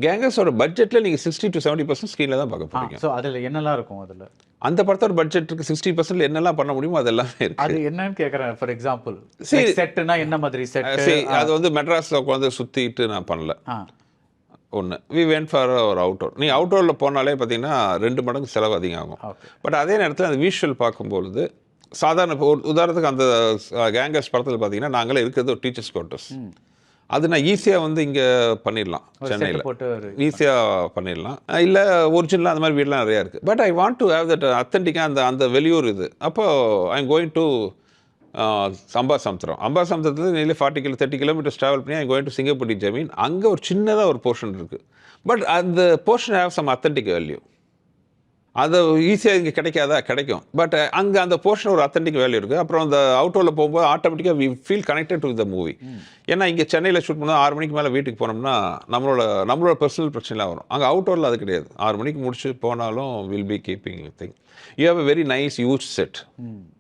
கேங்கர்ஸோட பட்ஜெட்ல நீங்க 60 to 70% ஸ்க்ரீன்ல தான் பார்க்க போறீங்க. ஸோ அதில் என்னெல்லாம் இருக்கும் அதில்? அந்த படத்தோட பட்ஜெட்டுக்கு 60% என்னெல்லாம் பண்ண முடியுமோ அது எல்லாமே இருக்கு. அது என்னன்னு கேட்குறேன். ஃபார் எக்ஸாம்பிள் சரி. செட்டுனா என்ன மாதிரி செட்டு? சரி, அது வந்து மெட்ராஸ்ல உட்காந்து சுத்திட்டு நான் பண்ணல. ஒன்று வி வென்ட் ஃபார் ஒரு அவுட்டோர். நீ அவுட்டோரில் போனாலே பார்த்தீங்கன்னா 2 மடங்கு செலவு அதிகம் ஆகும். பட் அதே நேரத்தில் அந்த விஷுவல் பார்க்கும்பொழுது சாதாரண இப்போ ஒரு உதாரணத்துக்கு அந்த கேங்கர்ஸ் படத்தில் பார்த்தீங்கன்னா நாங்களே இருக்கிறது ஒரு டீச்சர்ஸ் குவார்ட்டர்ஸ். அது நான் ஈஸியாக வந்து இங்கே பண்ணிடலாம், சென்னையில் ஈஸியாக பண்ணிடலாம். இல்லை ஒரிஜினலாக அந்த மாதிரி வீடெலாம் நிறையா இருக்குது. But I want to have that அத்தன்டிக்காக அந்த அந்த வெளியூர் இது. அப்போது I am going to Ambasamudram. அம்பாசமுத்திரத்தில் நியர்லி 30 கிலோமீட்டர்ஸ் ட்ராவல் பண்ணி ஐ கோயிங் டு சிங்கப்பட்டி ஜமீன். அங்கே ஒரு சின்னதாக ஒரு போர்ஷன் இருக்குது. பட் அந்த portion have some authentic value. அது ஈஸியாக இங்கே கிடைக்காதா? கிடைக்கும். பட் அங்கே அந்த போர்ஷன் ஒரு அத்தன்டிக் வேல்யூ இருக்குது. அப்புறம் அந்த அவுட்டோரில் போகும்போது ஆட்டோமேட்டிக்காக we feel connected to the movie. ஏன்னா இங்கே சென்னையில் ஷூட் பண்ணால் 6 மணிக்கு மேலே வீட்டுக்கு போனோம்னா நம்மளோட பர்சனல் பிரச்சனைலாம் வரும். அங்கே அவுட்டோரில் அது கிடையாது. 6 மணிக்கு முடிச்சு போனாலும் will be keeping thing. You have a very nice huge set.